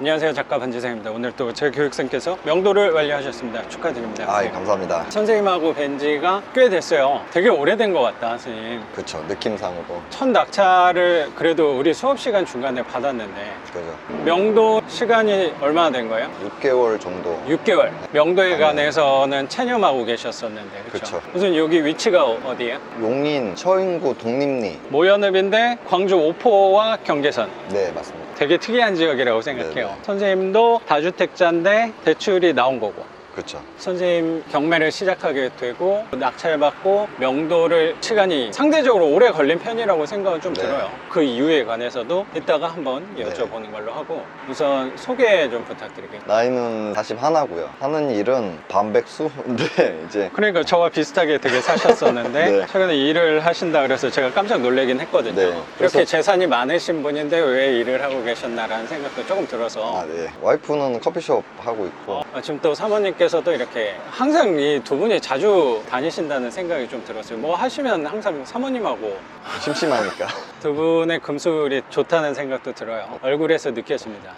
안녕하세요, 작가 반지성입니다. 오늘 또 제 교육생께서 명도를 완료하셨습니다. 축하드립니다. 아, 예, 감사합니다. 선생님하고 뵌 지가 꽤 됐어요. 되게 오래된 것 같다, 선생님. 그쵸, 느낌상으로. 첫 낙찰을 그래도 우리 수업 시간 중간에 받았는데 그죠. 명도 시간이 얼마나 된 거예요? 6개월 정도. 6개월. 명도에 관해서는 체념하고 계셨었는데, 그렇죠? 그쵸. 무슨 여기 위치가 어디예요? 용인, 처인구, 독립리. 모연읍인데 광주 오포와 경계선. 네, 맞습니다. 되게 특이한 지역이라고 생각해요. 네네. 선생님도 다주택자인데 대출이 나온 거고, 그쵸. 선생님 경매를 시작하게 되고 낙찰받고 명도를 시간이 상대적으로 오래 걸린 편이라고 생각은 좀 네. 들어요. 그 이유에 관해서도 이따가 한번 여쭤보는 걸로 하고, 우선 소개 좀 부탁드릴게요. 나이는 41고요. 하는 일은 반백수인데 이제 그러니까 저와 비슷하게 되게 사셨었는데 네. 최근에 일을 하신다 그래서 제가 깜짝 놀라긴 했거든요. 네. 이렇게 그래서- 재산이 많으신 분인데 왜 일을 하고 계셨나라는 생각도 조금 들어서 네. 와이프는 커피숍 하고 있고. 지금 또 사모님께서도 이렇게 항상 이 두 분이 자주 다니신다는 생각이 좀 들었어요. 뭐 하시면 항상 사모님하고 심심하니까. 두 분의 금술이 좋다는 생각도 들어요. 얼굴에서 느껴집니다.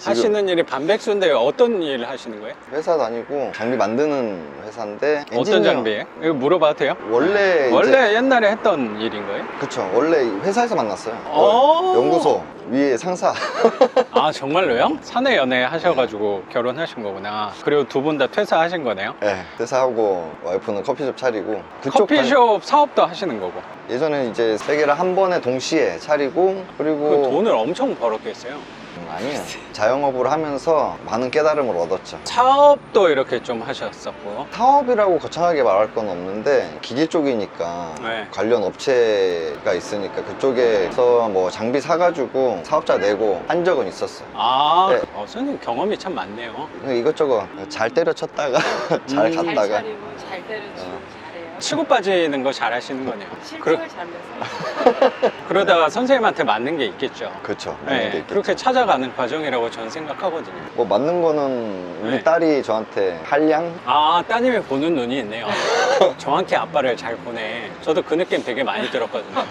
하시는 일이 반백수인데 어떤 일을 하시는 거예요? 회사 다니고 장비 만드는 회사인데 어떤 엔지니어- 장비예요? 이거 물어봐도 돼요? 원래 원래 옛날에 했던 일인 거예요? 그쵸, 원래 회사에서 만났어요. 오. 연구소 위에 상사. 아, 정말로요? 사내 연애 하셔가지고 결혼하신 거구나. 그리고 두 분 다 퇴사하신 거네요? 네, 회사하고 와이프는 커피숍 차리고 그쪽 커피숍 사업도 하시는 거고. 예전에 이제 세 개를 한 번에 동시에 차리고 그 그리고 돈을 엄청 벌었겠어요. 아니에요. 자영업을 하면서 많은 깨달음을 얻었죠. 사업도 이렇게 좀 하셨었고. 사업이라고 거창하게 말할 건 없는데 기계 쪽이니까 네. 관련 업체가 있으니까 그쪽에서 뭐 장비 사가지고 사업자 내고 한 적은 있었어요. 아, 네. 선생님 경험이 참 많네요. 이것저것 잘 때려쳤다가 잘 음. 잘 갔다가 차리고 잘 때려주고 잘해요. 치고 빠지는 거 잘 하시는 거네요. 실증을 잘내서 그러다가 선생님한테 맞는 게 있겠죠. 그렇죠. 네, 그렇게 찾아가는 과정이라고 저는 생각하거든요. 뭐 맞는 거는 우리 네. 딸이 저한테 한량 아, 따님이 보는 눈이 있네요. 정확히 아빠를 잘 보네. 저도 그 느낌 되게 많이 들었거든요.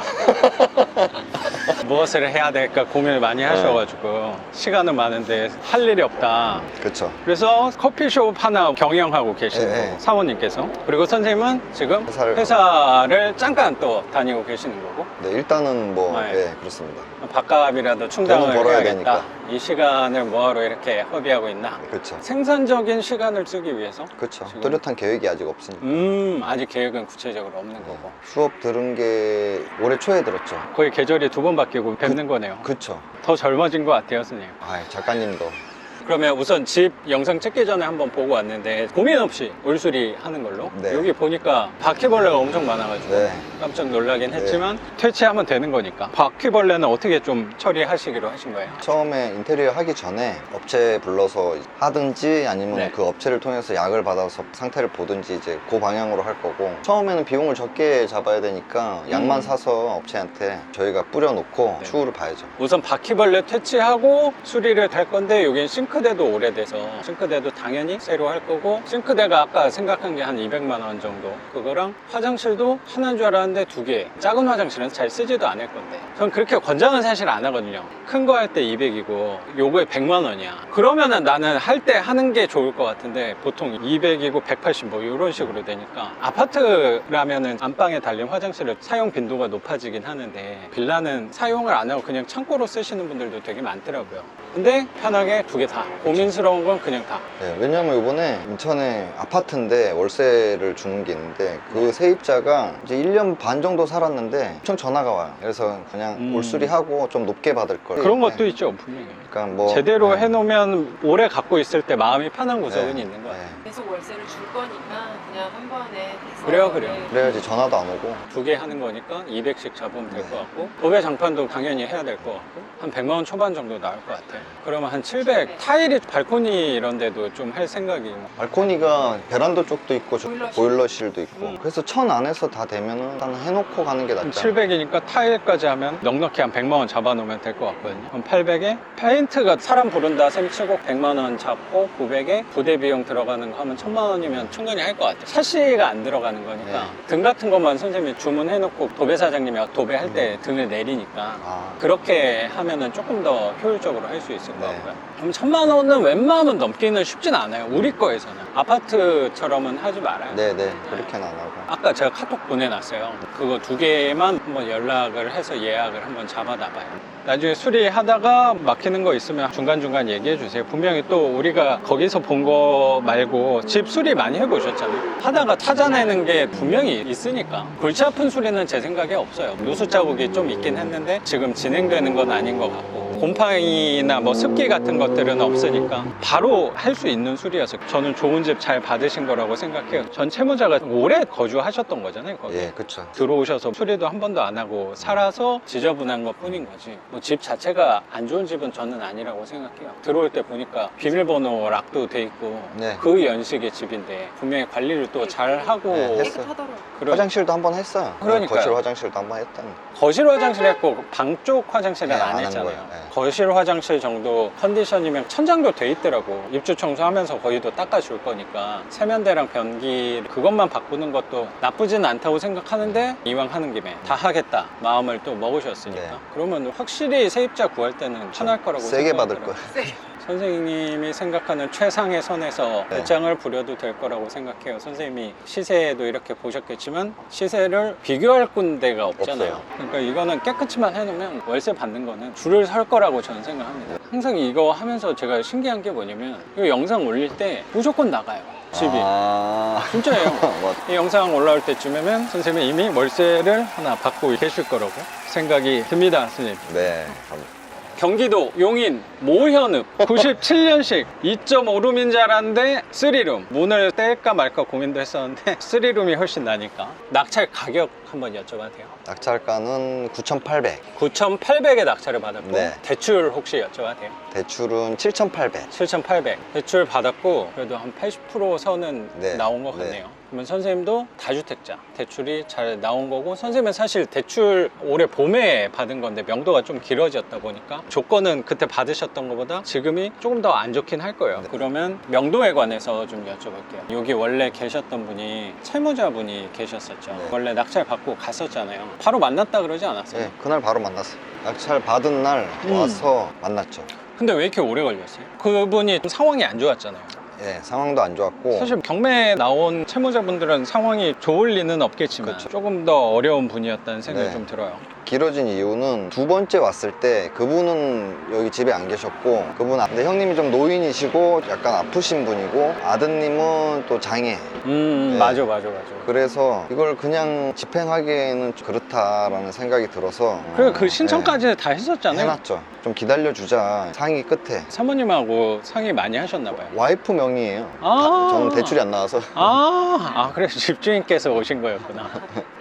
무엇을 해야 될까 고민을 많이 하셔가지고 시간은 많은데 할 일이 없다. 그렇죠. 그래서 커피숍 하나 경영하고 계시는 네, 거고, 네. 사모님께서. 그리고 선생님은 지금 회사를 잠깐 또 다니고 계시는 거고, 네, 일단은 뭐 네. 네, 그렇습니다. 밥값이라도 충당을 돈은 벌어야 해야겠다. 되니까. 이 시간을 뭐하러 이렇게 허비하고 있나. 그렇죠. 생산적인 시간을 쓰기 위해서. 그렇죠. 지금- 뚜렷한 계획이 아직 없으니까. 아직 계획은 구체적으로 없는 거고. 수업 들은 게 올해 초에 들었죠. 거의 계절이 두 번 바뀌고 뵙는 거네요. 그쵸. 더 젊어진 것 같아요, 선생님. 아, 작가님도. 그러면 우선 집 영상 찍기 전에 한번 보고 왔는데 고민 없이 올수리 하는 걸로. 네. 여기 보니까 바퀴벌레가 엄청 많아가지고 네. 깜짝 놀라긴 네. 했지만 퇴치하면 되는 거니까. 바퀴벌레는 어떻게 좀 처리하시기로 하신 거예요? 처음에 인테리어 하기 전에 업체 불러서 하든지 아니면 네. 그 업체를 통해서 약을 받아서 상태를 보든지 이제 그 방향으로 할 거고, 처음에는 비용을 적게 잡아야 되니까 약만 사서 업체한테 저희가 뿌려놓고 네. 추후를 봐야죠. 우선 바퀴벌레 퇴치하고 수리를 할 건데, 여긴 싱크대도 오래돼서 싱크대도 당연히 새로 할 거고, 싱크대가 아까 생각한 게 한 200만 원 정도, 그거랑 화장실도 하나인 줄 알았는데 2개. 작은 화장실은 잘 쓰지도 않을 건데, 전 그렇게 권장은 사실 안 하거든요. 큰 거 할 때 200이고 요거에 100만 원이야. 그러면은 나는 할 때 하는 게 좋을 것 같은데, 보통 200이고 180 뭐 이런 식으로 되니까, 아파트라면은 안방에 달린 화장실을 사용 빈도가 높아지긴 하는데, 빌라는 사용을 안 하고 그냥 창고로 쓰시는 분들도 되게 많더라고요. 근데 편하게 2개 다. 고민스러운 건 그냥 다. 네, 왜냐면 이번에 인천에 아파트인데 월세를 주는 게 있는데, 그 세입자가 이제 1년 반 정도 살았는데 엄청 전화가 와요. 그래서 그냥 올수리하고 좀 높게 받을 걸. 그런 네. 것도 있죠, 분명히. 그러니까 뭐 제대로 네. 해놓으면 오래 갖고 있을 때 마음이 편한 구석은 네. 있는 것 같아요. 네. 계속 월세를 줄 거니까 그냥 한 번에 해서 그래요. 그래야지 전화도 안 오고. 2개 하는 거니까 200씩 잡으면 될 네. 것 같고, 도배 장판도 당연히 해야 될 것 같고, 한 100만 원 초반 정도 나올 것 같아요. 그러면 한 700. 타일이 발코니 이런 데도 좀 할 생각이. 발코니가 베란다 쪽도 있고 보일러실. 보일러실도 있고, 그래서 천 안에서 다 되면은 일단 해놓고 가는 게 낫죠. 700이니까 타일까지 하면 넉넉히 한 100만 원 잡아놓으면 될 것 같거든요. 그럼 800에 페인트가 사람 부른다 셈치고 100만 원 잡고, 900에 부대 비용 들어가는 거 하면 1000만 원이면 충분히 할 것 같아요. 샤시가 안 들어가는 가는 거니까 네. 등 같은 것만 선생님이 주문해놓고 도배 사장님이 도배할 때 등을 내리니까 아, 그렇게 하면은 조금 더 효율적으로 할 수 있을 것 네. 같고요. 그럼 1,000만 원은 웬만하면 넘기는 쉽진 않아요. 우리 거에서는. 아파트처럼은 하지 말아요. 네네. 그렇게는 안 하고. 아까 제가 카톡 보내놨어요. 그거 2개만 한번 연락을 해서 예약을 한번 잡아놔봐요. 나중에 수리하다가 막히는 거 있으면 중간중간 얘기해 주세요. 분명히 또 우리가 거기서 본 거 말고 집 수리 많이 해보셨잖아요. 하다가 찾아내는 게 분명히 있으니까. 골치 아픈 수리는 제 생각에 없어요. 누수 자국이 좀 있긴 했는데 지금 진행되는 건 아닌 것 같고 곰팡이나 뭐 습기 같은 것들은 없으니까 바로 할 수 있는 수리여서 저는 좋은 집 잘 받으신 거라고 생각해요. 전 채무자가 오래 거주하셨던 거잖아요, 거기. 예, 그쵸. 들어오셔서 수리도 한 번도 안 하고 살아서 지저분한 것 뿐인 거지. 뭐 집 자체가 안 좋은 집은 저는 아니라고 생각해요. 들어올 때 보니까 비밀번호 락도 돼 있고 네. 그 연식의 집인데 분명히 관리를 또 잘 하고 네, 했어요. 깨끗하더라고요. 화장실도 한 번 했어요. 그러니까요. 거실 화장실도 한 번 했다는. 거실 화장실 했고 방 쪽 화장실은 네, 안 안 한 했잖아요. 거예요. 네. 거실 화장실 정도 컨디션이면 천장도 돼 있더라고. 입주 청소하면서 거기도 닦아줄 거니까 세면대랑 변기 그것만 바꾸는 것도 나쁘진 않다고 생각하는데 이왕 하는 김에 다 하겠다 마음을 또 먹으셨으니까 네. 그러면 확실히 세입자 구할 때는 편할 거라고 세게 받을 생각하더라고요. 거예요. 선생님이 생각하는 최상의 선에서 네. 일장을 부려도 될 거라고 생각해요. 선생님이 시세도 이렇게 보셨겠지만 시세를 비교할 군데가 없잖아요. 없어요. 그러니까 이거는 깨끗이만 해놓으면 월세 받는 거는 줄을 설 거라고 저는 생각합니다. 항상 이거 하면서 제가 신기한 게 뭐냐면 이 영상 올릴 때 무조건 나가요. 집이. 아, 진짜예요. 뭐, 이 영상 올라올 때쯤이면 선생님이 이미 월세를 하나 받고 계실 거라고 생각이 듭니다, 선생님. 네. 경기도 용인 모현읍 97년식 2.5룸인 줄 알았는데 3룸 문을 뗄까 말까 고민도 했었는데 3룸이 훨씬 나니까 낙찰 가격 한번 여쭤봐도 돼요? 낙찰가는 9,800. 9,800에 낙찰을 받았고 네. 대출 혹시 여쭤봐도 돼요? 대출은 7,800. 7,800 대출 받았고 그래도 한 80% 선은 네. 나온 것 네. 같네요. 그러면 선생님도 다주택자 대출이 잘 나온 거고 선생님은 사실 대출 올해 봄에 받은 건데 명도가 좀 길어졌다 보니까 조건은 그때 받으셨던 것보다 지금이 조금 더 안 좋긴 할 거예요. 네. 그러면 명도에 관해서 좀 여쭤볼게요. 여기 원래 계셨던 분이 채무자분이 계셨었죠. 네. 원래 낙찰 받고 갔었잖아요. 바로 만났다 그러지 않았어요? 네, 그날 바로 만났어요. 낙찰 받은 날 와서 만났죠. 근데 왜 이렇게 오래 걸렸어요? 그분이 좀 상황이 안 좋았잖아요. 예, 상황도 안 좋았고. 사실 경매에 나온 채무자분들은 상황이 좋을 리는 없겠지만 그쵸. 조금 더 어려운 분이었다는 생각이 네. 좀 들어요. 길어진 이유는 두 번째 왔을 때 그분은 여기 집에 안 계셨고 근데 형님이 좀 노인이시고 약간 아프신 분이고 아드님은 또 장애. 네. 맞아. 그래서 이걸 그냥 집행하기에는 좀 그렇다라는 생각이 들어서 그리고 그 신청까지 다 했었잖아요. 해놨죠. 좀 기다려주자. 상의 끝에 사모님하고 상의 많이 하셨나 봐요. 와이프 명의예요. 아. 저는 대출이 안 나와서 그래서 집주인께서 오신 거였구나.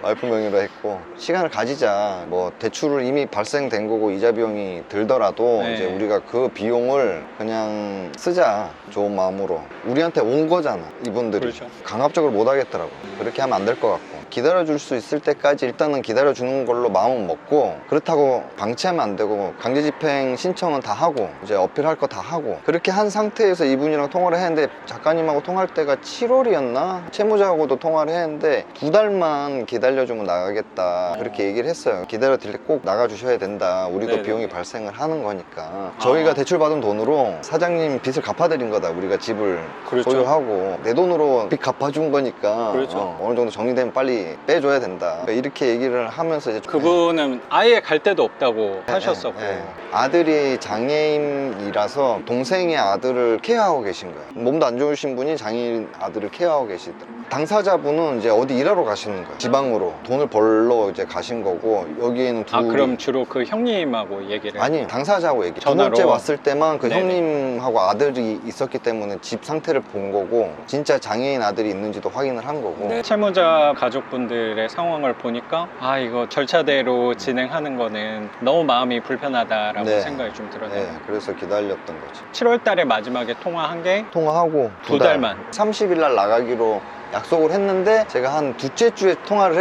와이프 명의로 했고 시간을 가지자. 뭐 대출을 이미 발생된 거고 이자 비용이 들더라도 네. 이제 우리가 그 비용을 그냥 쓰자. 좋은 마음으로 우리한테 온 거잖아. 이분들이 그렇죠. 강압적으로 못 하겠더라고. 그렇게 하면 안 될 것 같고 기다려줄 수 있을 때까지 일단은 기다려주는 걸로 마음은 먹고 그렇다고 방치하면 안 되고 강제집행 신청은 다 하고 이제 어필할 거 다 하고 그렇게 한 상태에서 이분이랑 통화를 했는데 작가님하고 통화할 때가 7월이었나? 채무자하고도 통화를 했는데 2달만 기다려주면 나가겠다 그렇게 얘기를 했어요. 기다려드릴 때 꼭 나가주셔야 된다. 우리도 네네. 비용이 발생을 하는 거니까 저희가 대출받은 돈으로 사장님 빚을 갚아드린 거다. 우리가 집을 그렇죠. 소유하고 내 돈으로 빚 갚아준 거니까 그렇죠. 어느 정도 정리되면 빨리 빼줘야 된다. 그러니까 이렇게 얘기를 하면서 이제 그분은 아예 갈 데도 없다고 네, 하셨었고 네, 네. 아들이 장애인이라서 동생의 아들을 케어하고 계신 거예요. 몸도 안 좋으신 분이 장애인 아들을 케어하고 계시더라고요. 당사자분은 이제 어디 일하러 가시는 거예요. 지방으로 돈을 벌러 이제 가신 거고 여기에는 둘이 그럼 주로 그 형님하고 얘기를 아니 당사자하고 얘기. 두 전화로? 번째 왔을 때만 그 네네. 형님하고 아들이 있었기 때문에 집 상태를 본 거고 진짜 장애인 아들이 있는지도 확인을 한 거고. 네. 채무자 가족분들의 상황을 보니까 이거 절차대로 진행하는 거는 너무 마음이 불편하다라고 네. 생각이 좀 들었네요. 네, 그래서 기다렸던 거지. 7월 달에 마지막에 통화한 게 통화하고 두 달만. 30일 날 나가기로 약속을 했는데 제가 한 두째 주에 통화를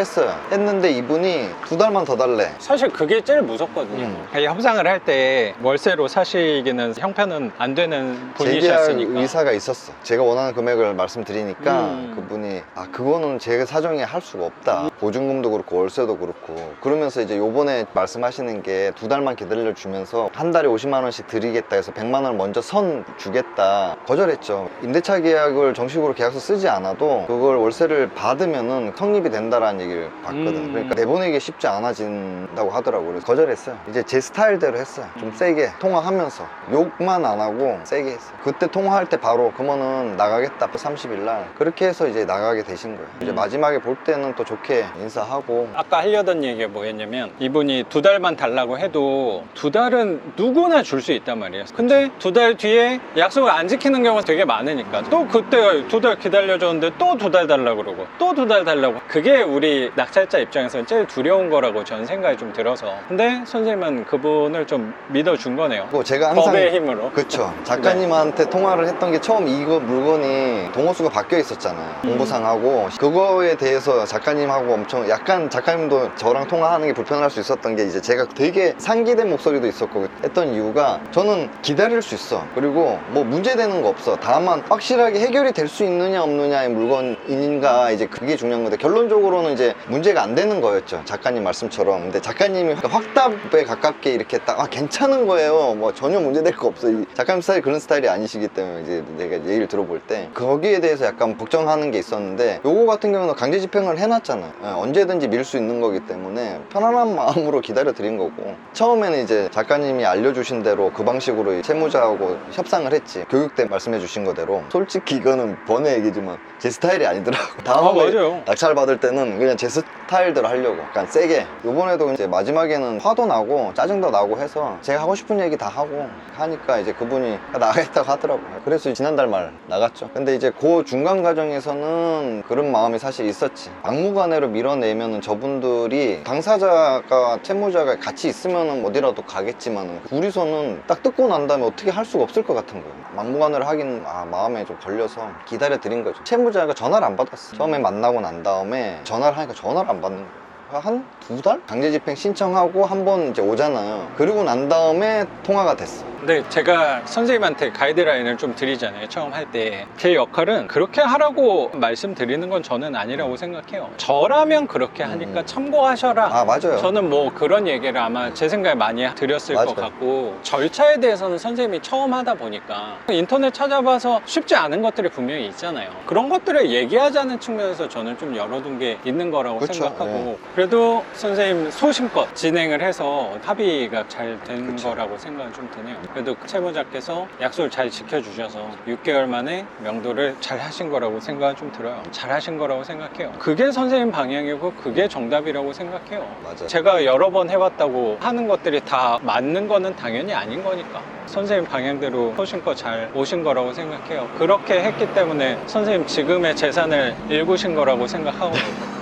했는데 이분이 2달만 더 달래. 사실 그게 제일 무섭거든요. 협상을 할 때 월세로 사시기는 형편은 안 되는 재계약 분이셨으니까. 의사가 있었어. 제가 원하는 금액을 말씀드리니까 그분이 그거는 제 사정에 할 수가 없다. 보증금도 그렇고 월세도 그렇고 그러면서 이제 요번에 말씀하시는 게 2달만 기다려 주면서 한 달에 50만 원씩 드리겠다 해서 100만 원을 먼저 선 주겠다. 거절했죠. 임대차 계약을 정식으로 계약서 쓰지 않아도 그걸 월세를 받으면은 성립이 된다라는 얘기를 봤거든. 그러니까 내보내기 쉽지 않아진다고 하더라고요. 그래서 거절했어요. 이제 제 스타일대로 했어요. 좀 세게 통화하면서 욕만 안 하고 세게 했어요. 그때 통화할 때 바로 그러면은 나가겠다 30일 날 그렇게 해서 이제 나가게 되신 거예요. 이제 마지막에 볼 때는 또 좋게 인사하고. 아까 하려던 얘기가 뭐였냐면 이분이 2달만 달라고 해도 2달은 누구나 줄 수 있단 말이에요. 근데 2달 뒤에 약속을 안 지키는 경우가 되게 많으니까 또 그때 2달 기다려줬는데 또 2달 달라고 그러고 또 2달 달라고. 그게 우리 낙찰자 입장에서는 제일 두려운 거라고 저는 생각이 좀 들어서. 근데 선생님은 그분을 좀 믿어준 거네요. 제가 항상 법의 힘으로. 그쵸. 작가님한테 통화를 했던 게 처음 이거 물건이 동호수가 바뀌어 있었잖아요. 공부상하고 그거에 대해서 작가님하고 엄청 약간 작가님도 저랑 통화하는 게 불편할 수 있었던 게 이제 제가 되게 상기된 목소리도 있었고 했던 이유가 저는 기다릴 수 있어. 그리고 뭐 문제되는 거 없어. 다만 확실하게 해결이 될 수 있느냐 없느냐의 물건인가 이제 그게 중요한 건데 결론적으로는 이제 문제가 안 되는 거였죠. 작가님 말씀처럼. 근데 작가님이 확답에 가깝게 이렇게 딱 괜찮은 거예요. 뭐 전혀 문제될 거 없어. 이 작가님 스타일이 그런 스타일이 아니시기 때문에 이제 내가 얘기를 들어볼 때 거기에 대해서 약간 걱정하는 게 있었는데 요거 같은 경우는 강제 집행을 해놨잖아요. 언제든지 밀 수 있는 거기 때문에 편안한 마음으로 기다려 드린 거고 처음에는 이제 작가님이 알려주신 대로 그 방식으로 채무자하고 협상을 했지. 교육 때 말씀해 주신 거대로. 솔직히 이거는 번외 얘기지만 제 스타일이 아니더라고. 다음에 맞아요. 낙찰 받을 때는 그냥 제 스타일대로 하려고 약간 세게. 요번에도 이제 마지막에는 화도 나고 짜증도 나고 해서 제가 하고 싶은 얘기 다 하고 하니까 이제 그분이 나가겠다고 하더라고요. 그래서 지난달 말 나갔죠. 근데 이제 그 중간 과정에서는 그런 마음이 사실 있었지. 막무가내로 밀어내면은 저분들이 당사자가 채무자가 같이 있으면은 어디라도 가겠지만 둘이서는 딱 뜯고 난 다음에 어떻게 할 수가 없을 것 같은 거예요. 막무가내로 하긴 마음에 좀 걸려서 기다려 드린 거죠. 채무자가 전화를 안 받았어. 처음에 만나고 난 다음에 전화를 하니까 전화를 안 받는 거예요. 한 2달? 강제집행 신청하고 한 번 이제 오잖아요. 그리고 난 다음에 통화가 됐어. 근데 제가 선생님한테 가이드라인을 좀 드리잖아요. 처음 할 때. 제 역할은 그렇게 하라고 말씀드리는 건 저는 아니라고 생각해요. 저라면 그렇게 하니까 참고하셔라. 맞아요. 저는 뭐 그런 얘기를 아마 제 생각에 많이 드렸을 맞아요. 것 같고 절차에 대해서는 선생님이 처음 하다 보니까 인터넷 찾아봐서 쉽지 않은 것들이 분명히 있잖아요. 그런 것들을 얘기하자는 측면에서 저는 좀 열어둔 게 있는 거라고 그쵸, 생각하고 네. 그래도 선생님 소신껏 진행을 해서 합의가 잘 된 그쵸. 거라고 생각이 좀 드네요. 그래도 채무자께서 약속을 잘 지켜주셔서 6개월 만에 명도를 잘 하신 거라고 생각은 좀 들어요. 잘 하신 거라고 생각해요. 그게 선생님 방향이고 그게 정답이라고 생각해요. 맞아요. 제가 여러 번 해왔다고 하는 것들이 다 맞는 거는 당연히 아닌 거니까 선생님 방향대로 소신껏 잘 오신 거라고 생각해요. 그렇게 했기 때문에 선생님 지금의 재산을 일구신 거라고 생각하거든요.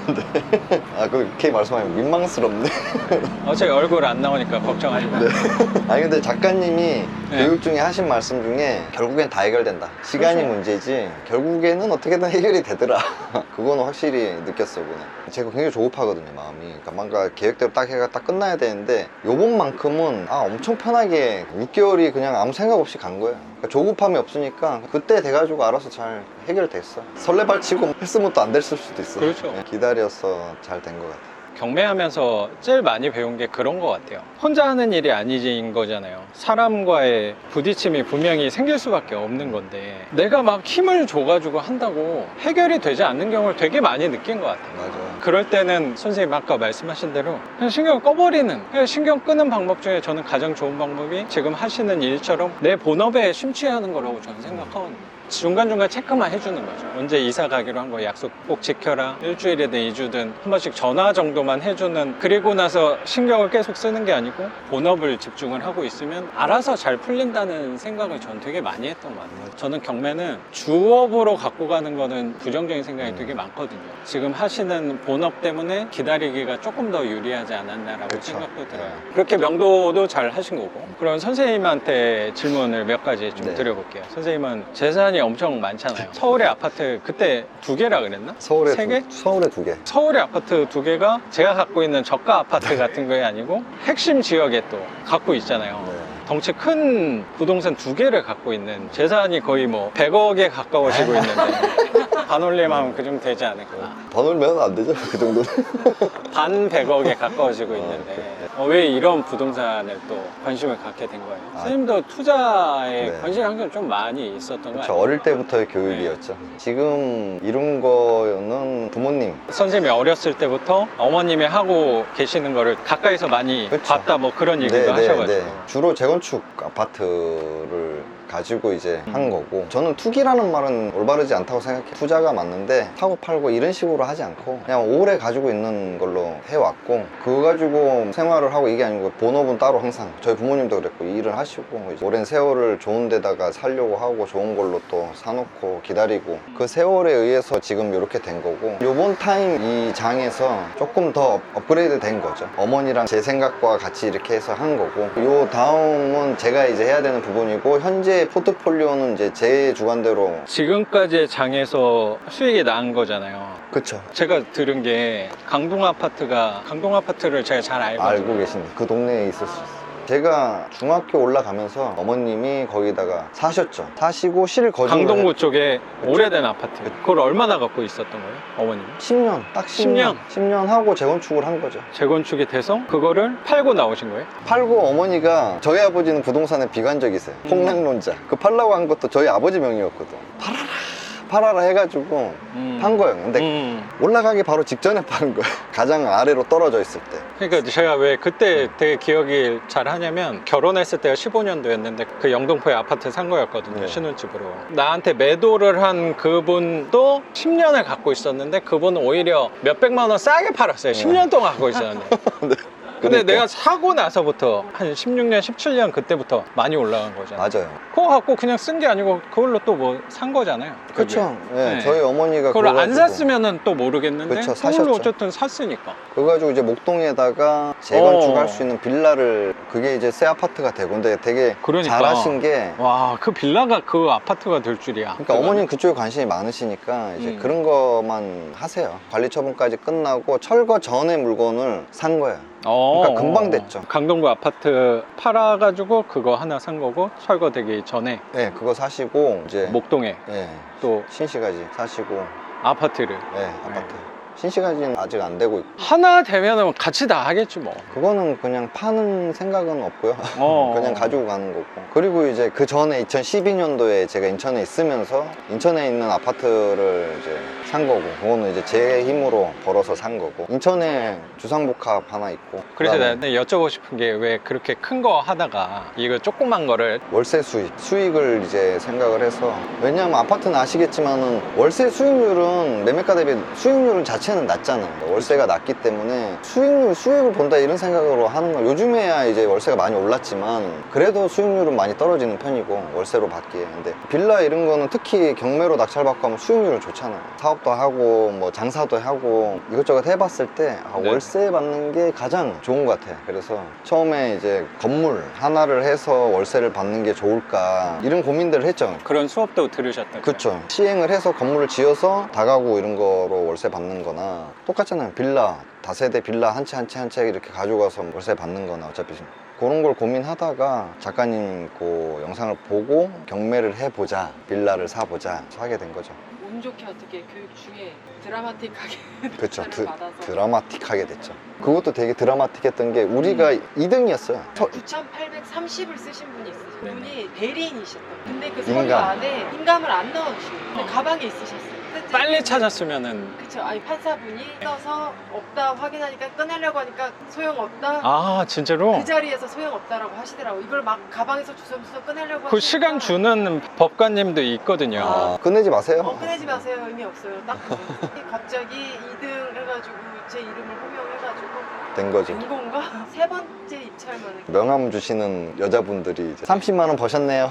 그렇게 말씀하면 민망스럽네. 제 얼굴 안 나오니까 걱정하지 마세요. 아니 근데 작가님이 네. 교육 중에 하신 말씀 중에 결국엔 다 해결된다. 시간이 그렇죠. 문제지 결국에는 어떻게든 해결이 되더라. 그거는 확실히 느꼈어요. 그냥. 제가 굉장히 조급하거든요 마음이. 그러니까 뭔가 계획대로 딱 해가 딱 끝나야 되는데 요번만큼은 엄청 편하게 6개월이 그냥 아무 생각 없이 간 거예요. 그러니까 조급함이 없으니까 그때 돼가지고 알아서 잘 해결됐어. 설레발치고 했으면 또 안 됐을 수도 있어. 그렇죠. 기다려서 잘 된 것 같아. 경매하면서 제일 많이 배운 게 그런 것 같아요. 혼자 하는 일이 아니진 거잖아요. 사람과의 부딪힘이 분명히 생길 수밖에 없는 건데 내가 막 힘을 줘가지고 한다고 해결이 되지 않는 경우를 되게 많이 느낀 것 같아요. 맞아요. 그럴 때는 선생님 아까 말씀하신 대로 그냥 신경을 꺼버리는, 그냥 신경 끄는 방법 중에 저는 가장 좋은 방법이 지금 하시는 일처럼 내 본업에 심취하는 거라고 저는 생각하거든요. 중간중간 체크만 해주는 거죠. 언제 이사 가기로 한 거 약속 꼭 지켜라. 일주일이든 2주든 한 번씩 전화 정도만 해주는, 그리고 나서 신경을 계속 쓰는 게 아니고 본업을 집중을 하고 있으면 알아서 잘 풀린다는 생각을 전 되게 많이 했던 것 같아요. 저는 경매는 주업으로 갖고 가는 거는 부정적인 생각이 되게 많거든요. 지금 하시는 본업 때문에 기다리기가 조금 더 유리하지 않았나라고 그쵸. 생각도 들어요. 그렇게 명도도 잘 하신 거고. 그럼 선생님한테 질문을 몇 가지 좀 네. 드려볼게요. 선생님은 재산이 엄청 많잖아요. 서울의 아파트 그때 2개라 그랬나? 서울에 3개? 서울에 2개. 서울의 아파트 2개가 제가 갖고 있는 저가 아파트 같은 게 아니고 핵심 지역에 또 갖고 있잖아요. 네. 덩치 큰 부동산 2개를 갖고 있는 재산이 거의 뭐 100억에 가까워지고 있는데 반올림하면 그 정도 되지 않을까. 반올면 안 되죠, 그 정도는. 반 100억에 가까워지고 있는데 왜 이런 부동산을 또 관심을 갖게 된 거예요? 선생님도 투자에 네. 관심이 항상 좀 많이 있었던 거 그렇죠. 아니에요? 어릴 때부터의 교육이었죠. 지금 이룬 거는 부모님. 선생님이 어렸을 때부터 어머님이 하고 계시는 거를 가까이서 많이 그쵸. 봤다 뭐 그런 얘기도 하셔가지고 주로 재건축 아파트를 가지고 이제 한 거고, 저는 투기라는 말은 올바르지 않다고 생각해요. 투자가 맞는데 사고 팔고 이런 식으로 하지 않고 그냥 오래 가지고 있는 걸로 해왔고, 그거 가지고 생활을 하고 이게 아니고 본업은 따로 항상 저희 부모님도 그랬고 일을 하시고 이제 오랜 세월을 좋은 데다가 살려고 하고 좋은 걸로 또 사놓고 기다리고, 그 세월에 의해서 지금 이렇게 된 거고, 요번 타임 이 장에서 조금 더 업그레이드 된 거죠. 어머니랑 제 생각과 같이 이렇게 해서 한 거고, 요 다음은 제가 이제 해야 되는 부분이고, 현재 포트폴리오는 이제 제 주관대로. 지금까지의 장에서 수익이 난 거잖아요. 그쵸. 제가 들은 게 강동 아파트를 제가 잘 알거든요. 알고 계신데 그 동네에 있을 수 있어요. 제가 중학교 올라가면서 어머님이 거기다가 사셨죠. 사시고 실거주를 강동구 쪽에 오래된 아파트. 그걸 얼마나 갖고 있었던 거예요? 어머님? 10년, 딱 10년. 10년 하고 재건축을 한 거죠. 재건축이 돼서 그거를 팔고 나오신 거예요? 팔고, 어머니가, 저희 아버지는 부동산에 비관적이세요. 폭락론자. 그 팔라고 한 것도 저희 아버지 명의였거든. 팔아라 해가지고 한 거예요. 근데 올라가기 바로 직전에 파는 거예요. 가장 아래로 떨어져 있을 때. 그러니까 제가 왜 그때 되게 기억이 잘 하냐면, 결혼했을 때가 15년도였는데 그 영등포에 아파트 산 거였거든요. 네. 신혼집으로. 나한테 매도를 한 그분도 10년을 갖고 있었는데, 그분은 오히려 몇백만 원 싸게 팔았어요. 10년 동안 갖고 있었는데. 네. 근데 그러니까. 내가 사고 나서부터 한 16년, 17년 그때부터 많이 올라간 거잖아요. 맞아요. 그거 갖고 그냥 쓴 게 아니고 그걸로 또 뭐 산 거잖아요. 그쵸. 네, 네. 저희 어머니가 그걸 안 가지고 샀으면은 또 모르겠는데, 그쵸, 그걸로 사셨죠. 어쨌든 샀으니까. 그거 가지고 이제 목동에다가 재건축할 수 있는 빌라를, 그게 이제 새 아파트가 되고, 근데 되게 그러니까. 잘하신 게, 와, 그 빌라가 그 아파트가 될 줄이야. 그러니까 어머니는 그쪽에 관심이 많으시니까 이제 그런 것만 하세요. 관리 처분까지 끝나고 철거 전에 물건을 산 거예요. 그러니까 금방 됐죠. 강동구 아파트 팔아가지고 그거 하나 산 거고, 철거되기 전에 네, 그거 사시고 이제 목동에 네, 또 신시가지 사시고, 아파트를. 네, 아파트. 신시가지는 아직 안 되고 있고, 하나 되면은 같이 다 하겠지 뭐. 그거는 그냥 파는 생각은 없고요. 어. 그냥 가지고 가는 거고. 그리고 이제 그 전에 2012년도에 제가 인천에 있으면서 인천에 있는 아파트를 이제 산 거고, 그거는 이제 제 힘으로 벌어서 산 거고, 인천에 주상복합 하나 있고. 그래서 그다음에 내가 여쭤보고 싶은 게, 왜 그렇게 큰 거 하다가 이거 조그만 거를. 월세 수익을 이제 생각을 해서, 왜냐하면 아파트는 아시겠지만은 월세 수익률은 매매가 대비 수익률은 자체는 낮잖아요. 월세가 낮기 때문에 수익을 본다 이런 생각으로 하는 거. 요즘에야 이제 월세가 많이 올랐지만 그래도 수익률은 많이 떨어지는 편이고, 월세로 받기에. 근데 빌라 이런 거는 특히 경매로 낙찰받고 하면 수익률은 좋잖아요. 사업도 하고 뭐 장사도 하고 이것저것 해봤을 때 네. 월세 받는 게 가장 좋은 것 같아요. 그래서 처음에 이제 건물 하나를 해서 월세를 받는 게 좋을까 이런 고민들을 했죠. 그런 수업도 들으셨다고요? 그렇죠. 시행을 해서 건물을 지어서 다가구 이런 거로 월세 받는 거나 똑같잖아요. 빌라, 다세대 빌라 한 채 한 채 한 채 이렇게 가져가서 월세 받는 거나, 어차피 그런 걸 고민하다가 작가님 그 영상을 보고 경매를 해보자, 빌라를 사보자 하게 된 거죠. 운 좋게 어떻게 교육 중에 드라마틱하게 그렇죠. 낙찰을 받아서 드라마틱하게 됐죠. 그것도 되게 드라마틱했던 게, 우리가 2등이었어요. 9,830을 쓰신 분이 있으신 네네. 분이 대리인이셨던. 근데 그 서류 인감. 안에 인감을 안 넣어주시고, 근데 가방에 있으셨어요. 근데 빨리 찾았으면은. 그쵸. 아니 판사분이 써서 없다 확인하니까 꺼내려고 하니까 소용없다. 아, 진짜로? 그 자리에서 소용없다라고 하시더라고. 이걸 막 가방에서 주섬주섬 꺼내려고 그 하시니까 시간 주는 법관님도 있거든요. 아. 끝내지 마세요. 꺼내지 마세요. 의미 없어요. 딱 보면. 갑자기 2등 해가지고 제 이름을 호명해가지고 된 거죠. 된 건가? 세 번째 입찰만에 명함 주시는 여자분들이 이제 30만 원 버셨네요.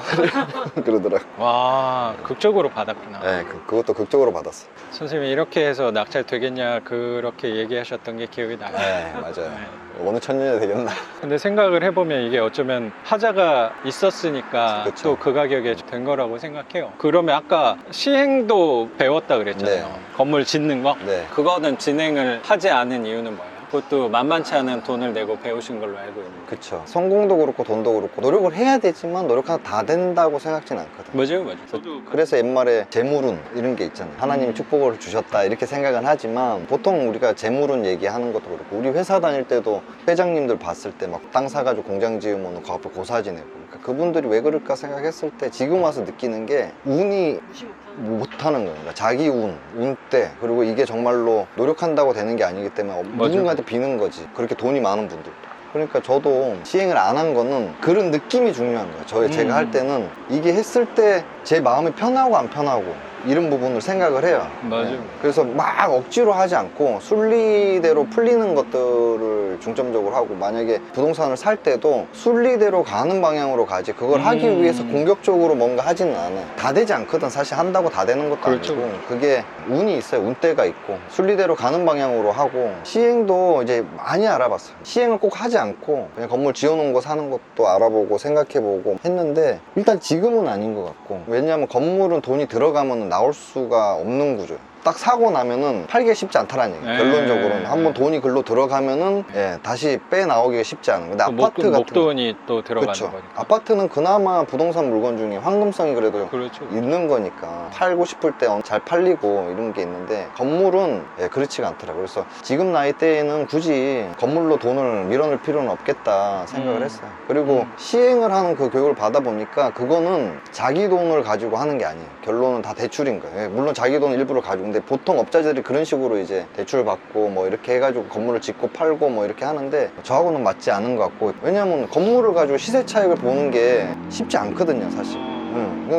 그러더라고요. 와, 극적으로 받았구나. 네, 그것도 극적으로 받았어요. 선생님이 이렇게 해서 낙찰 되겠냐 그렇게 얘기하셨던 게 기억이 나요. 네, 맞아요. 네. 어느 천년이 되겠나. 근데 생각을 해보면 이게 어쩌면 하자가 있었으니까 그쵸. 또 그 가격에 된 거라고 생각해요. 그러면 아까 시행도 배웠다 그랬잖아요. 네. 건물 짓는 거? 네. 그거는 진행을 하지 않은 이유는 뭐예요? 그것도 만만치 않은 돈을 내고 배우신 걸로 알고 있는데. 그쵸. 성공도 그렇고 돈도 그렇고 노력을 해야 되지만 노력하다 다 된다고 생각진 않거든. 맞아요. 저도 그래서 옛말에 재물운 이런 게 있잖아요. 하나님이 축복을 주셨다 이렇게 생각은 하지만 보통 우리가 재물운 얘기하는 것도 그렇고 우리 회사 다닐 때도 회장님들 봤을 때 막 땅 사가지고 공장 지으면 그 앞에 고사지 내고 그러니까 그분들이 왜 그럴까 생각했을 때 지금 와서 느끼는 게 운이 무시 못하는 못하는 거예요. 그러니까 자기 운때 그리고 이게 정말로 노력한다고 되는 게 아니기 때문에 누군가한테 비는 거지. 그렇게 돈이 많은 분들도. 그러니까 저도 시행을 안 한 거는 그런 느낌이 중요한 거예요. 제가 할 때는 이게 했을 때 제 마음이 편하고 안 편하고 이런 부분을 생각을 해요. 맞아요. 그래서 막 억지로 하지 않고 순리대로 풀리는 것들을 중점적으로 하고 만약에 부동산을 살 때도 순리대로 가는 방향으로 가지 그걸 하기 위해서 공격적으로 뭔가 하지는 않아요. 다 되지 않거든. 사실 한다고 다 되는 것도 그렇죠. 아니고 그게 운이 있어요. 운대가 있고 순리대로 가는 방향으로 하고 시행도 이제 많이 알아봤어요. 시행을 꼭 하지 않고 그냥 건물 지어놓은 거 사는 것도 알아보고 생각해보고 했는데 일단 지금은 아닌 것 같고 왜냐하면 건물은 돈이 들어가면 나올 수가 없는 구조예요. 딱 사고 나면은 팔기가 쉽지 않다라는 얘기예요. 결론적으로는 한번 돈이 글로 들어가면은 다시 빼나오기가 쉽지 않은 거예요. 근데 아파트 같은 목돈이 또 들어가는 그렇죠. 거니까. 아파트는 그나마 부동산 물건 중에 황금성이 그래도 그렇죠. 있는 거니까 팔고 싶을 때 잘 팔리고 이런 게 있는데 건물은 그렇지가 않더라고요. 그래서 지금 나이대에는 굳이 건물로 돈을 밀어넣을 필요는 없겠다 생각을 했어요. 그리고 시행을 하는 그 교육을 받아보니까 그거는 자기 돈을 가지고 하는 게 아니에요. 결론은 다 대출인 거예요. 물론 자기 돈 일부러 가지고 근데 보통 업자들이 그런 식으로 이제 대출 받고 뭐 이렇게 해가지고 건물을 짓고 팔고 뭐 이렇게 하는데 저하고는 맞지 않은 것 같고 왜냐면 건물을 가지고 시세 차익을 보는 게 쉽지 않거든요 사실.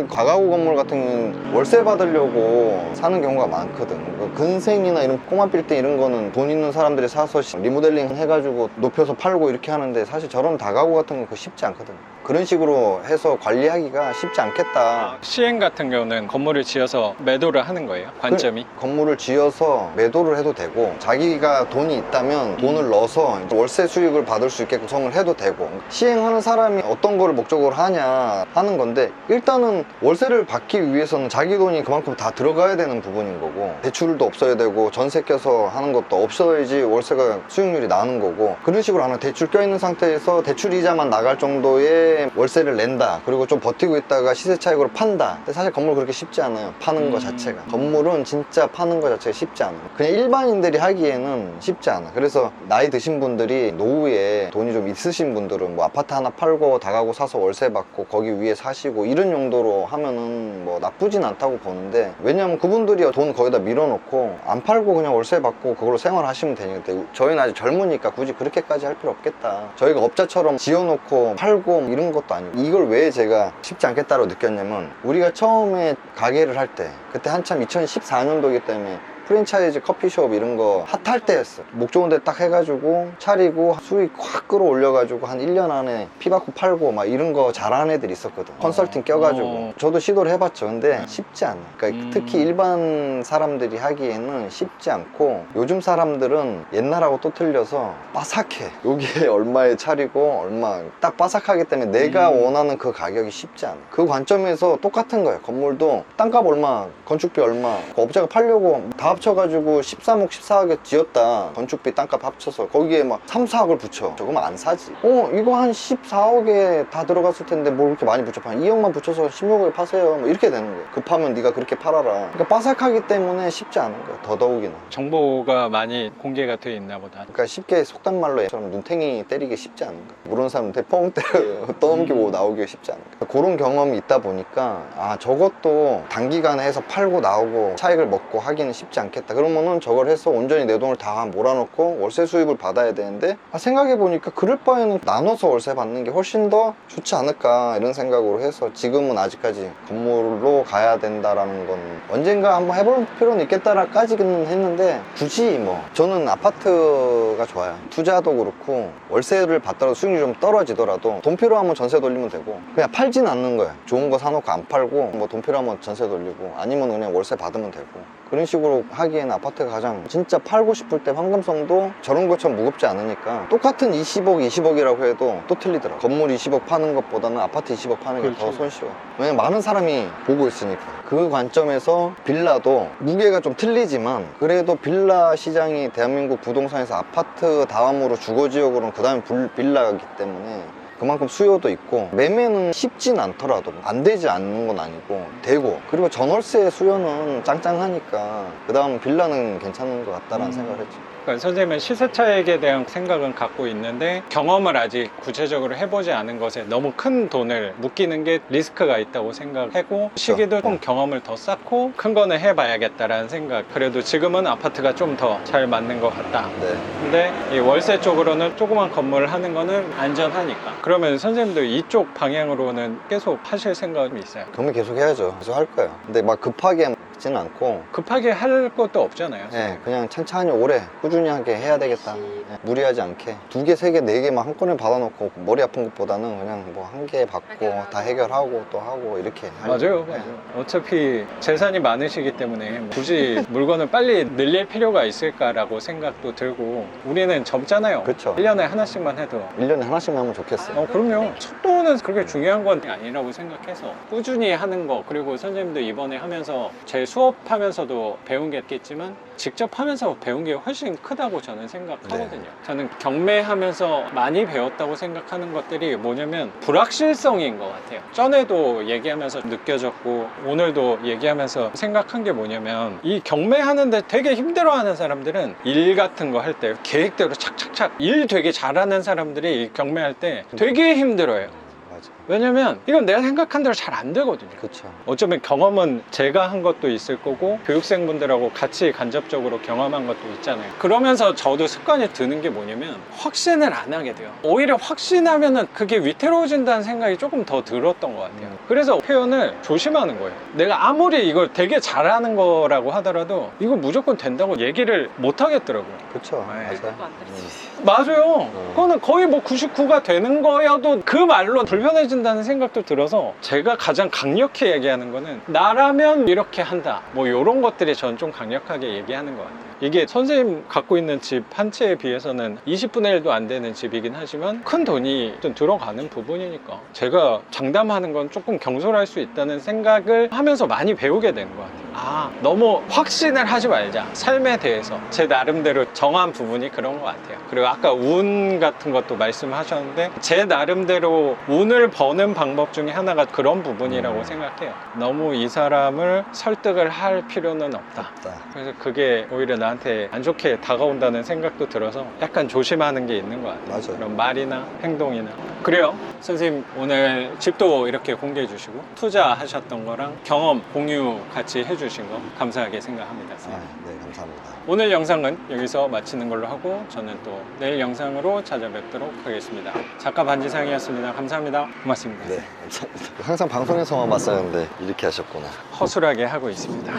가가구 건물 같은 경우는 월세 받으려고 사는 경우가 많거든. 근생이나 이런 꼬마 빌딩 이런 거는 돈 있는 사람들이 사서 리모델링 해가지고 높여서 팔고 이렇게 하는데 사실 저런 다가구 같은 건 그거 쉽지 않거든. 그런 식으로 해서 관리하기가 쉽지 않겠다. 시행 같은 경우는 건물을 지어서 매도를 하는 거예요? 관점이? 건물을 지어서 매도를 해도 되고 자기가 돈이 있다면 돈을 넣어서 월세 수익을 받을 수 있게 구성을 해도 되고 시행하는 사람이 어떤 거를 목적으로 하냐 하는 건데 일단은 월세를 받기 위해서는 자기 돈이 그만큼 다 들어가야 되는 부분인 거고 대출도 없어야 되고 전세 껴서 하는 것도 없어야지 월세가 수익률이 나는 거고 그런 식으로 하는 대출 껴있는 상태에서 대출 이자만 나갈 정도의 월세를 낸다 그리고 좀 버티고 있다가 시세 차익으로 판다. 근데 사실 건물 그렇게 쉽지 않아요. 파는 거 자체가 건물은 진짜 파는 거 자체가 쉽지 않아요. 그냥 일반인들이 하기에는 쉽지 않아. 그래서 나이 드신 분들이 노후에 돈이 좀 있으신 분들은 뭐 아파트 하나 팔고 다가구 사서 월세 받고 거기 위에 사시고 이런 용도로 하면은 뭐 나쁘진 않다고 보는데 왜냐면 그분들이 돈 거기다 밀어놓고 안 팔고 그냥 월세 받고 그걸로 생활하시면 되니까 저희는 아직 젊으니까 굳이 그렇게까지 할 필요 없겠다. 저희가 업자처럼 지어놓고 팔고 이런 것도 아니고 이걸 왜 제가 쉽지 않겠다고 느꼈냐면 우리가 처음에 가게를 할 때 그때 한참 2014년도이기 때문에 프랜차이즈 커피숍 이런 거 핫할 때였어. 목 좋은 데 딱 해가지고 차리고 수익 확 끌어올려가지고 한 1년 안에 피 받고 팔고 막 이런 거 잘하는 애들이 있었거든. 컨설팅 껴가지고 저도 시도를 해봤죠. 근데 쉽지 않아. 그러니까 특히 일반 사람들이 하기에는 쉽지 않고 요즘 사람들은 옛날하고 또 틀려서 빠삭해. 여기에 얼마에 차리고 얼마 딱 빠삭하기 때문에 내가 원하는 그 가격이 쉽지 않아. 그 관점에서 똑같은 거예요. 건물도 땅값 얼마 건축비 얼마 그 업자가 팔려고 다 합쳐가지고 13억 14억에 지었다. 건축비 땅값 합쳐서 거기에 막 3, 4억을 붙여. 저거면 안 사지. 이거 한 14억에 다 들어갔을 텐데 뭘 그렇게 많이 붙여. 한 2억만 붙여서 16억에 파세요. 뭐 이렇게 되는 거야. 급하면 네가 그렇게 팔아라. 그러니까 빠삭하기 때문에 쉽지 않은 거야. 더더욱이나. 정보가 많이 공개가 돼 있나 보다. 그러니까 쉽게 속단 말로 처럼 눈탱이 때리기 쉽지 않은 거야. 모르는 사람한테 뻥 때려 떠넘기고 나오기가 쉽지 않은 거야. 그런 경험이 있다 보니까 아 저것도 단기간에 해서 팔고 나오고 차익을 먹고 하기는 쉽지 않겠다. 그러면은 저걸 해서 온전히 내 돈을 다 몰아넣고 월세 수입을 받아야 되는데 생각해보니까 그럴 바에는 나눠서 월세 받는 게 훨씬 더 좋지 않을까 이런 생각으로 해서 지금은 아직까지 건물로 가야 된다라는 건 언젠가 한번 해볼 필요는 있겠다라까지는 했는데 굳이 뭐 저는 아파트가 좋아요. 투자도 그렇고 월세를 받더라도 수익률이 좀 떨어지더라도 돈 필요하면 전세 돌리면 되고 그냥 팔진 않는 거예요. 좋은 거 사놓고 안 팔고 뭐 돈 필요하면 전세 돌리고 아니면 그냥 월세 받으면 되고 그런 식으로 하기에는 아파트가 가장 진짜 팔고 싶을 때 황금성도 저런 것처럼 무겁지 않으니까 똑같은 20억, 20억이라고 해도 또 틀리더라. 건물 20억 파는 것보다는 아파트 20억 파는 게 더 그렇죠. 손쉬워. 왜냐면 많은 사람이 보고 있으니까. 그 관점에서 빌라도 무게가 좀 틀리지만 그래도 빌라 시장이 대한민국 부동산에서 아파트 다음으로 주거지역으로는 그 다음에 빌라이기 때문에 그만큼 수요도 있고 매매는 쉽진 않더라도 안 되지 않는 건 아니고 되고, 그리고 전월세 수요는 짱짱하니까 그 다음 빌라는 괜찮은 것 같다라는 생각을 했죠. 그러니까 선생님은 시세 차익에 대한 생각은 갖고 있는데 경험을 아직 구체적으로 해보지 않은 것에 너무 큰 돈을 묶이는 게 리스크가 있다고 생각하고 시기도 조금 경험을 더 쌓고 큰 거는 해봐야겠다라는 생각. 그래도 지금은 아파트가 좀 더 잘 맞는 것 같다. 네. 근데 이 월세 쪽으로는 조그만 건물을 하는 거는 안전하니까. 그러면 선생님도 이쪽 방향으로는 계속 하실 생각이 있어요? 경매 계속 해야죠. 계속 할 거예요. 근데 막 급하게 지는 않고 급하게 할 것도 없잖아요. 네, 그냥 천천히 오래 꾸준히 하게 해야 되겠다. 네, 무리하지 않게 2개, 3개, 4개 막 한꺼번에 받아놓고 머리 아픈 것보다는 그냥 뭐 1개 받고 다 해결하고 또 하고 이렇게 맞아요, 네. 맞아요. 어차피 재산이 많으시기 때문에 굳이 물건을 빨리 늘릴 필요가 있을까라고 생각도 들고, 우리는 젊잖아요. 그쵸. 1년에 하나씩만 해도 1년에 하나씩만 하면 좋겠어요. 그럼요. 속도는 그렇게 중요한 건 아니라고 생각해서 꾸준히 하는 거. 그리고 선생님도 이번에 하면서 제 수업하면서도 배운 게 있겠지만 직접 하면서 배운 게 훨씬 크다고 저는 생각하거든요. 저는 경매하면서 많이 배웠다고 생각하는 것들이 뭐냐면 불확실성인 것 같아요. 전에도 얘기하면서 느껴졌고 오늘도 얘기하면서 생각한 게 뭐냐면, 이 경매하는데 되게 힘들어하는 사람들은 일 같은 거 할 때 계획대로 착착착 일 되게 잘하는 사람들이 경매할 때 되게 힘들어요. 맞아. 왜냐면 이건 내가 생각한 대로 잘 안 되거든요. 그쵸. 어쩌면 경험은 제가 한 것도 있을 거고 교육생분들하고 같이 간접적으로 경험한 것도 있잖아요. 그러면서 저도 습관이 드는 게 뭐냐면 확신을 안 하게 돼요. 오히려 확신하면은 그게 위태로워진다는 생각이 조금 더 들었던 것 같아요. 그래서 표현을 조심하는 거예요. 내가 아무리 이걸 되게 잘하는 거라고 하더라도 이거 무조건 된다고 얘기를 못 하겠더라고요. 그쵸. 네. 맞아요. 안 들리지. 맞아요. 그거는 거의 뭐 99가 되는 거여도 그 말로 불편해진다는 생각도 들어서 제가 가장 강력히 얘기하는 거는 나라면 이렇게 한다. 뭐 이런 것들이 전 좀 강력하게 얘기하는 것 같아요. 이게 선생님 갖고 있는 집 한 채에 비해서는 20분의 1도 안 되는 집이긴 하지만 큰 돈이 좀 들어가는 부분이니까 제가 장담하는 건 조금 경솔할 수 있다는 생각을 하면서 많이 배우게 되는 것 같아요. 아, 너무 확신을 하지 말자. 삶에 대해서 제 나름대로 정한 부분이 그런 것 같아요. 그리고 아까 운 같은 것도 말씀하셨는데 제 나름대로 운을 버는 방법 중에 하나가 그런 부분이라고 생각해요. 너무 이 사람을 설득을 할 필요는 없다. 그래서 그게 오히려 나한테 안 좋게 다가온다는 생각도 들어서 약간 조심하는 게 있는 것 같아요. 맞아요. 그런 말이나 행동이나. 그래요. 선생님 오늘 집도 이렇게 공개해 주시고 투자하셨던 거랑 경험 공유 같이 해주신 거 감사하게 생각합니다. 네, 감사합니다. 오늘 영상은 여기서 마치는 걸로 하고 저는 또 내일 영상으로 찾아뵙도록 하겠습니다. 작가 반지상이었습니다. 감사합니다. 고맙습니다. 네, 감사합니다. 항상 방송에서만 봤었는데 이렇게 하셨구나. 허술하게 하고 있습니다.